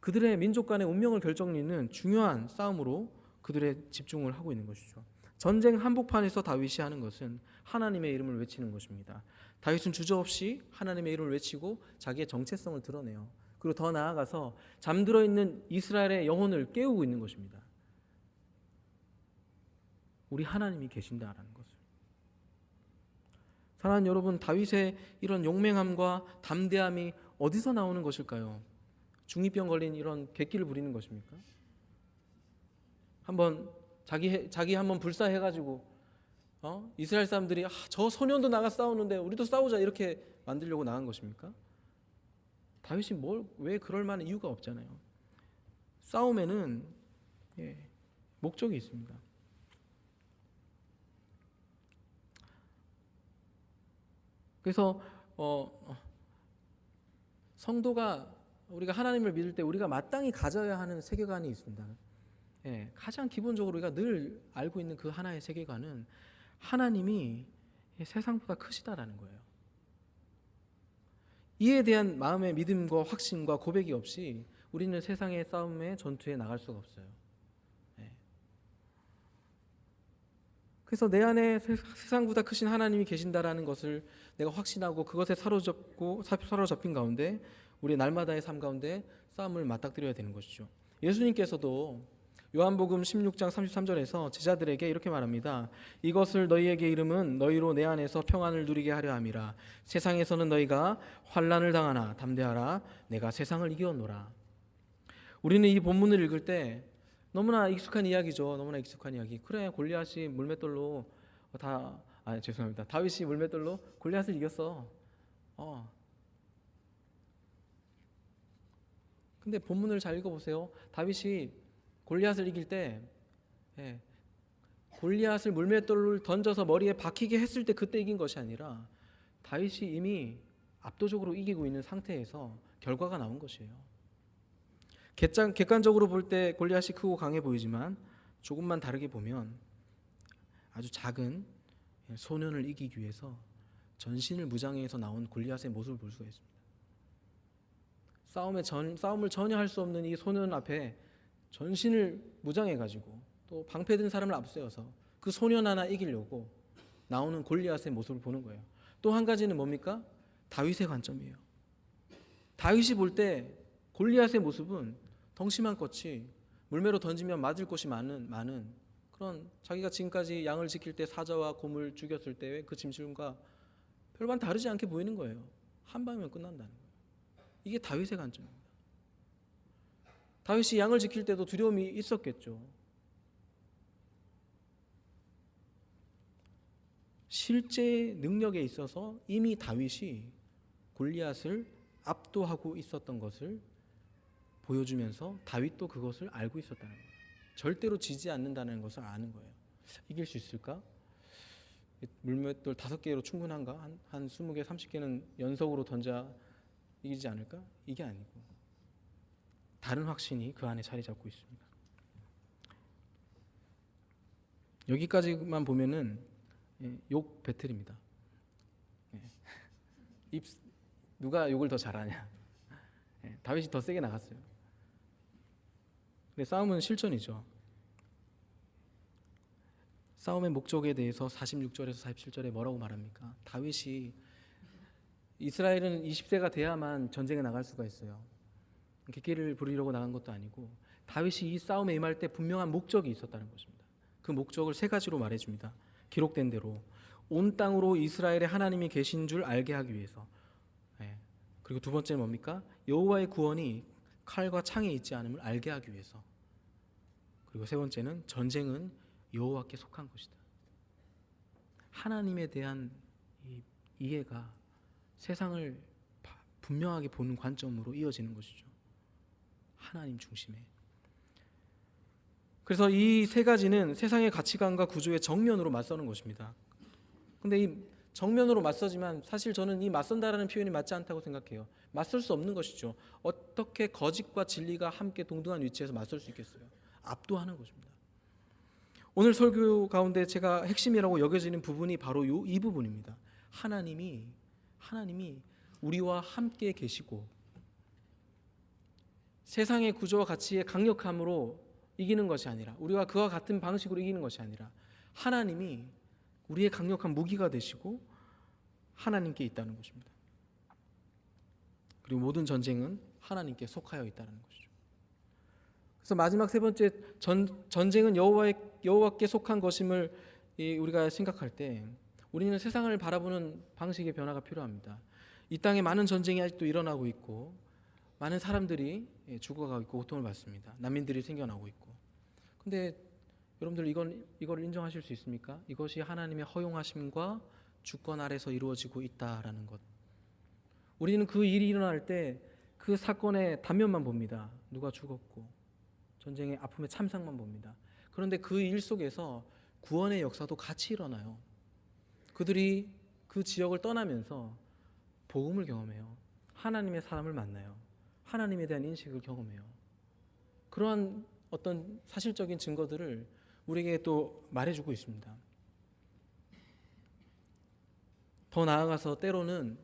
그들의 민족 간의 운명을 결정짓는 중요한 싸움으로 그들의 집중을 하고 있는 것이죠. 전쟁 한복판에서 다윗이 하는 것은 하나님의 이름을 외치는 것입니다. 다윗은 주저없이 하나님의 이름을 외치고 자기의 정체성을 드러내요. 그리고 더 나아가서 잠들어 있는 이스라엘의 영혼을 깨우고 있는 것입니다. 우리 하나님이 계신다라는 것을. 사랑하는 여러분, 다윗의 이런 용맹함과 담대함이 어디서 나오는 것일까요? 중2병 걸린 이런 객기를 부리는 것입니까? 한번 자기 한번 불사해가지고 이스라엘 사람들이 저 소년도 나가 싸우는데 우리도 싸우자 이렇게 만들려고 나간 것입니까? 다윗이 왜 그럴 만한 이유가 없잖아요. 싸움에는 목적이 있습니다. 그래서 성도가 우리가 하나님을 믿을 때 우리가 마땅히 가져야 하는 세계관이 있습니다. 가장 기본적으로 우리가 늘 알고 있는 그 하나의 세계관은 하나님이 세상보다 크시다라는 거예요. 이에 대한 마음의 믿음과 확신과 고백이 없이 우리는 세상의 싸움에 전투에 나갈 수가 없어요. 그래서 내 안에 세상보다 크신 하나님이 계신다라는 것을 내가 확신하고 그것에 사로잡힌 가운데 우리 날마다의 삶 가운데 싸움을 맞닥뜨려야 되는 것이죠. 예수님께서도 요한복음 16장 33절에서 제자들에게 이렇게 말합니다. 이것을 너희에게 이름은 너희로 내 안에서 평안을 누리게 하려 함이라. 세상에서는 너희가 환난을 당하나 담대하라. 내가 세상을 이겨노라. 우리는 이 본문을 읽을 때 너무나 익숙한 이야기죠. 너무나 익숙한 이야기. 그래, 골리앗이 물맷돌로 죄송합니다. 다윗이 물맷돌로 골리앗을 이겼어. 근데 본문을 잘 읽어보세요. 다윗이 골리앗을 이길 때 골리앗을 물맷돌을 던져서 머리에 박히게 했을 때 그때 이긴 것이 아니라 다윗이 이미 압도적으로 이기고 있는 상태에서 결과가 나온 것이에요. 객관적으로 볼 때 골리앗이 크고 강해 보이지만 조금만 다르게 보면 아주 작은 소년을 이기기 위해서 전신을 무장해서 나온 골리앗의 모습을 볼 수가 있습니다. 싸움을 전혀 할 수 없는 이 소년 앞에 전신을 무장해가지고 또 방패든 사람을 앞세워서 그 소년 하나 이기려고 나오는 골리앗의 모습을 보는 거예요. 또 한 가지는 뭡니까? 다윗의 관점이에요. 다윗이 볼 때 골리앗의 모습은 덩치만 컸지 물매로 던지면 맞을 곳이 많은 그런, 자기가 지금까지 양을 지킬 때 사자와 곰을 죽였을 때의 그 짐승과 별반 다르지 않게 보이는 거예요. 한 방이면 끝난다는 거예요. 이게 다윗의 관점입니다. 다윗이 양을 지킬 때도 두려움이 있었겠죠. 실제 능력에 있어서 이미 다윗이 골리앗을 압도하고 있었던 것을 보여주면서 다윗도 그것을 알고 있었다는 거예요. 절대로 지지 않는다는 것을 아는 거예요. 이길 수 있을까? 물맷돌 5개로 충분한가? 한 20개, 30개는 연속으로 던져 이기지 않을까? 이게 아니고 다른 확신이 그 안에 자리 잡고 있습니다. 여기까지만 보면은 욕 배틀입니다. 누가 욕을 더 잘하냐? 다윗이 더 세게 나갔어요. 근데 싸움은 실전이죠. 싸움의 목적에 대해서 46절에서 47절에 뭐라고 말합니까? 다윗이, 이스라엘은 20세가 돼야만 전쟁에 나갈 수가 있어요. 객기를 부리려고 나간 것도 아니고 다윗이 이 싸움에 임할 때 분명한 목적이 있었다는 것입니다. 그 목적을 3가지로 말해줍니다. 기록된 대로 온 땅으로 이스라엘의 하나님이 계신 줄 알게 하기 위해서. 그리고 2번째는 뭡니까? 여호와의 구원이 칼과 창에 있지 않음을 알게 하기 위해서. 그리고 3번째는 전쟁은 여호와께 속한 것이다. 하나님에 대한 이 이해가 세상을 분명하게 보는 관점으로 이어지는 것이죠. 하나님 중심에. 그래서 이 3가지는 세상의 가치관과 구조의 정면으로 맞서는 것입니다. 근데 이 정면으로 맞서지만 사실 저는 이 맞선다라는 표현이 맞지 않다고 생각해요. 맞설 수 없는 것이죠. 어떻게 거짓과 진리가 함께 동등한 위치에서 맞설 수 있겠어요? 압도하는 것입니다. 오늘 설교 가운데 제가 핵심이라고 여겨지는 부분이 바로 이 부분입니다. 하나님이 우리와 함께 계시고 세상의 구조와 가치의 강력함으로 이기는 것이 아니라, 우리가 그와 같은 방식으로 이기는 것이 아니라 하나님이 우리의 강력한 무기가 되시고 하나님께 있다는 것입니다. 그리고 모든 전쟁은 하나님께 속하여 있다는 것이죠. 그래서 마지막 3번째, 전쟁은 여호와께 속한 것임을 우리가 생각할 때 우리는 세상을 바라보는 방식의 변화가 필요합니다. 이 땅에 많은 전쟁이 아직도 일어나고 있고 많은 사람들이 죽어가고 있고 고통을 받습니다. 난민들이 생겨나고 있고. 근데 여러분들 이걸 인정하실 수 있습니까? 이것이 하나님의 허용하심과 주권 아래서 이루어지고 있다라는 것. 우리는 그 일이 일어날 때 그 사건의 단면만 봅니다. 누가 죽었고 전쟁의 아픔의 참상만 봅니다. 그런데 그 일 속에서 구원의 역사도 같이 일어나요. 그들이 그 지역을 떠나면서 복음을 경험해요. 하나님의 사람을 만나요. 하나님에 대한 인식을 경험해요. 그러한 어떤 사실적인 증거들을 우리에게 또 말해주고 있습니다. 더 나아가서 때로는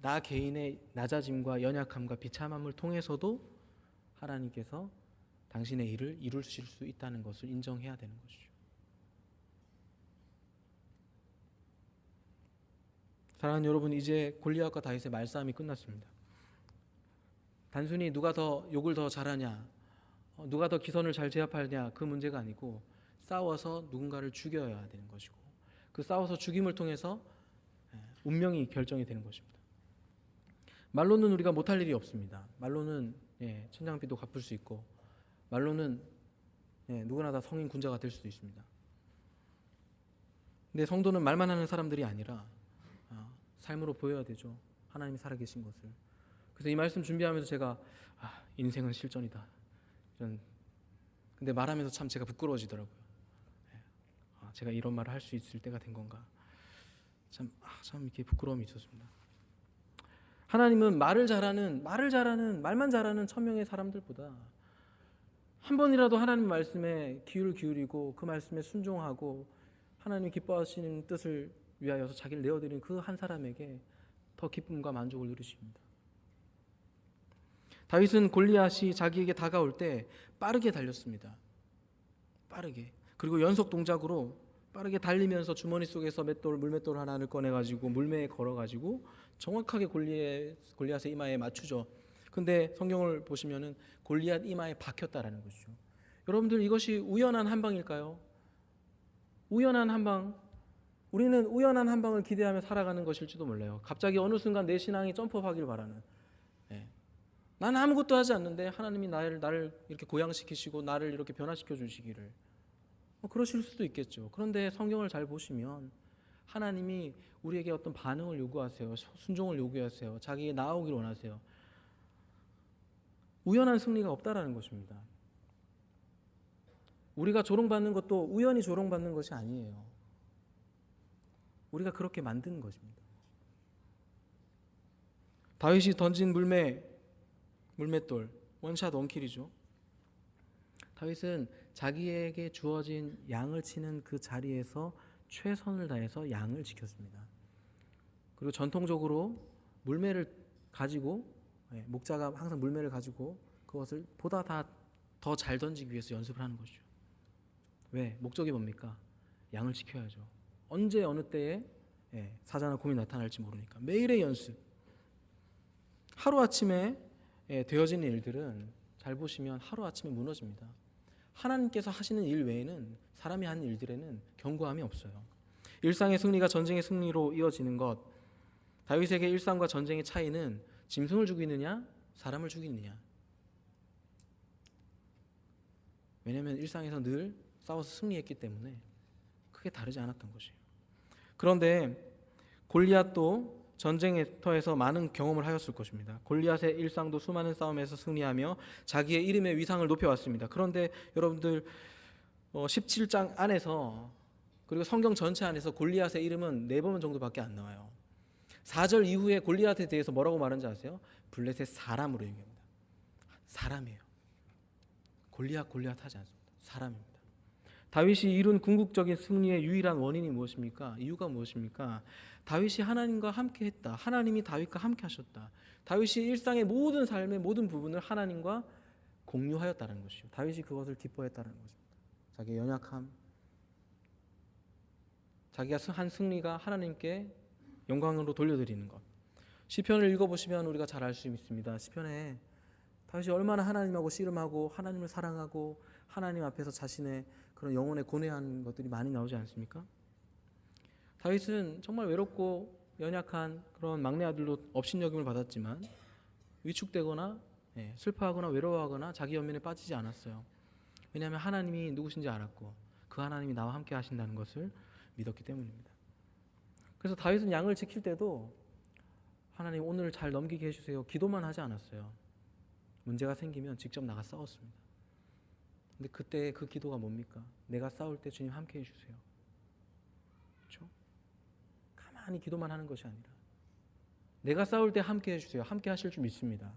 나 개인의 낮아짐과 연약함과 비참함을 통해서도 하나님께서 당신의 일을 이루실 수 있다는 것을 인정해야 되는 것이죠. 사랑하는 여러분, 이제 골리앗과 다윗의 말싸움이 끝났습니다. 단순히 누가 더 욕을 더 잘하냐, 누가 더 기선을 잘 제압하냐, 그 문제가 아니고 싸워서 누군가를 죽여야 되는 것이고, 그 싸워서 죽임을 통해서 운명이 결정이 되는 것입니다. 말로는 우리가 못할 일이 없습니다. 말로는 천냥빚도 갚을 수 있고, 말로는 누구나 다 성인 군자가 될 수도 있습니다. 근데 성도는 말만 하는 사람들이 아니라 삶으로 보여야 되죠. 하나님이 살아계신 것을. 그래서 이 말씀 준비하면서 제가 인생은 실전이다. 근데 말하면서 참 제가 부끄러워지더라고요. 제가 이런 말을 할 수 있을 때가 된 건가. 참 이렇게 부끄러움이 있었습니다. 하나님은 말만 잘하는 천명의 사람들보다 한 번이라도 하나님 말씀에 귀를 기울이고 그 말씀에 순종하고 하나님이 기뻐하시는 뜻을 위하여서 자기를 내어드리는 그 한 사람에게 더 기쁨과 만족을 누리십니다. 다윗은 골리앗이 자기에게 다가올 때 빠르게 달렸습니다. 빠르게. 그리고 연속 동작으로 빠르게 달리면서 주머니 속에서 물맷돌 하나를 꺼내가지고 물매에 걸어가지고 정확하게 골리앗의 이마에 맞추죠. 근데 성경을 보시면은 골리앗 이마에 박혔다라는 것이죠. 여러분들, 이것이 우연한 한 방일까요? 우연한 한 방. 우리는 우연한 한 방을 기대하며 살아가는 것일지도 몰라요. 갑자기 어느 순간 내 신앙이 점프하기를 바라는. 나는 아무것도 하지 않는데 하나님이 나를 이렇게 고양시키시고 나를 이렇게 변화시켜 주시기를. 그러실 수도 있겠죠. 그런데 성경을 잘 보시면 하나님이 우리에게 어떤 반응을 요구하세요. 순종을 요구하세요. 자기에게 나아오기를 원하세요. 우연한 승리가 없다라는 것입니다. 우리가 조롱받는 것도 우연히 조롱받는 것이 아니에요. 우리가 그렇게 만든 것입니다. 다윗이 던진 물맷돌, 원샷 원킬이죠. 다윗은 자기에게 주어진 양을 치는 그 자리에서 최선을 다해서 양을 지켰습니다. 그리고 전통적으로 물매를 가지고, 목자가 항상 물매를 가지고 그것을 보다 더 잘 던지기 위해서 연습을 하는 것이죠. 왜? 목적이 뭡니까? 양을 지켜야죠. 언제 어느 때에 사자나 곰이 나타날지 모르니까 매일의 연습. 하루아침에 되어지는 일들은 잘 보시면 하루아침에 무너집니다. 하나님께서 하시는 일 외에는 사람이 하는 일들에는 견고함이 없어요. 일상의 승리가 전쟁의 승리로 이어지는 것. 다윗에게 일상과 전쟁의 차이는 짐승을 죽이느냐 사람을 죽이느냐. 왜냐하면 일상에서 늘 싸워서 승리했기 때문에 크게 다르지 않았던 것이에요. 그런데 골리앗도 전쟁의 터에서 많은 경험을 하였을 것입니다. 골리앗의 일상도 수많은 싸움에서 승리하며 자기의 이름의 위상을 높여왔습니다. 그런데 여러분들 17장 안에서 그리고 성경 전체 안에서 골리앗의 이름은 4번 정도밖에 안 나와요. 4절 이후에 골리앗에 대해서 뭐라고 말하는지 아세요? 블레셋 사람으로 얘기합니다. 사람이에요. 골리앗 하지 않습니다. 사람입니다. 다윗이 이룬 궁극적인 승리의 유일한 원인이 무엇입니까? 이유가 무엇입니까? 다윗이 하나님과 함께 했다. 하나님이 다윗과 함께 하셨다. 다윗이 일상의 모든 삶의 모든 부분을 하나님과 공유하였다는 것이죠. 다윗이 그것을 기뻐했다는 것입니다. 자기의 연약함, 자기가 한 승리가 하나님께 영광으로 돌려드리는 것. 시편을 읽어보시면 우리가 잘 알 수 있습니다. 시편에 다윗이 얼마나 하나님하고 씨름하고 하나님을 사랑하고 하나님 앞에서 자신의 그런 영혼에 고뇌한 것들이 많이 나오지 않습니까? 다윗은 정말 외롭고 연약한 그런 막내 아들로 업신여김을 받았지만 위축되거나 슬퍼하거나 외로워하거나 자기 연민에 빠지지 않았어요. 왜냐하면 하나님이 누구신지 알았고 그 하나님이 나와 함께 하신다는 것을 믿었기 때문입니다. 그래서 다윗은 양을 지킬 때도 하나님 오늘 잘 넘기게 해주세요. 기도만 하지 않았어요. 문제가 생기면 직접 나가 싸웠습니다. 근데 그때 그 기도가 뭡니까? 내가 싸울 때 주님 함께 해주세요. 그렇죠? 가만히 기도만 하는 것이 아니라 내가 싸울 때 함께 해주세요. 함께 하실 줄 믿습니다.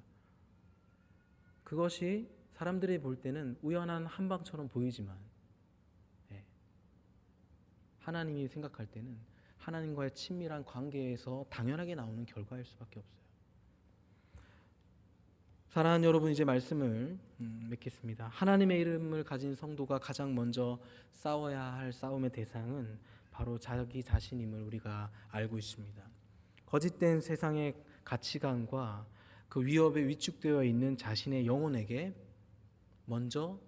그것이 사람들이 볼 때는 우연한 한방처럼 보이지만 하나님이 생각할 때는 하나님과의 친밀한 관계에서 당연하게 나오는 결과일 수밖에 없어요. 사랑하는 여러분, 이제 말씀을 맺겠습니다. 하나님의 이름을 가진 성도가 가장 먼저 싸워야 할 싸움의 대상은 바로 자기 자신임을 우리가 알고 있습니다. 거짓된 세상의 가치관과 그 위협에 위축되어 있는 자신의 영혼에게 먼저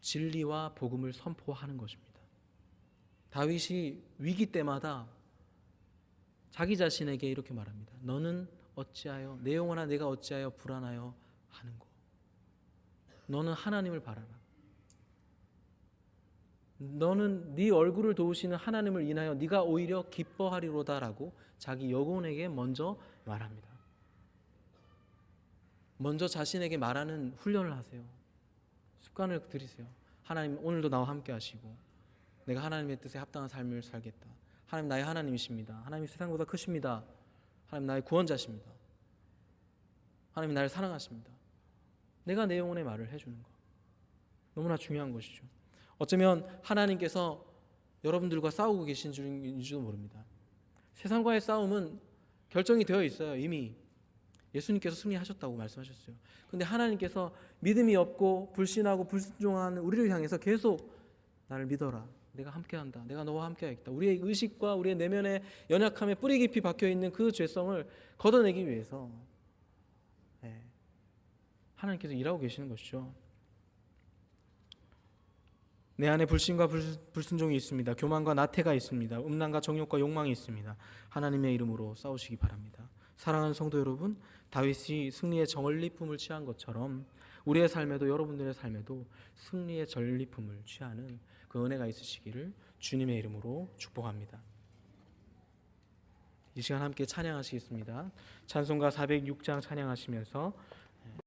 진리와 복음을 선포하는 것입니다. 다윗이 위기 때마다 자기 자신에게 이렇게 말합니다. 너는 어찌하여 내 영혼아 내가 어찌하여 불안하여 하는고. 너는 하나님을 바라라. 너는 네 얼굴을 도우시는 하나님을 인하여 네가 오히려 기뻐하리로다라고 자기 영혼에게 먼저 말합니다. 먼저 자신에게 말하는 훈련을 하세요. 습관을 들이세요. 하나님 오늘도 나와 함께 하시고 내가 하나님의 뜻에 합당한 삶을 살겠다. 하나님 나의 하나님이십니다. 하나님 세상보다 크십니다. 하나님 나의 구원자십니다. 하나님 나를 사랑하십니다. 내가 내 영혼의 말을 해주는 것. 너무나 중요한 것이죠. 어쩌면 하나님께서 여러분들과 싸우고 계신 줄인지도 모릅니다. 세상과의 싸움은 결정이 되어 있어요. 이미 예수님께서 승리하셨다고 말씀하셨어요. 그런데 하나님께서 믿음이 없고 불신하고 불순종하는 우리를 향해서 계속 나를 믿어라. 내가 함께한다. 내가 너와 함께하겠다. 우리의 의식과 우리의 내면의 연약함에 뿌리 깊이 박혀있는 그 죄성을 걷어내기 위해서 하나님께서 일하고 계시는 것이죠. 내 안에 불신과 불순종이 있습니다. 교만과 나태가 있습니다. 음란과 정욕과 욕망이 있습니다. 하나님의 이름으로 싸우시기 바랍니다. 사랑하는 성도 여러분, 다윗이 승리의 전리품을 취한 것처럼 우리의 삶에도 여러분들의 삶에도 승리의 전리품을 취하는 그 은혜가 있으시기를 주님의 이름으로 축복합니다. 이 시간 함께 찬양하시겠습니다. 찬송가 406장 찬양하시면서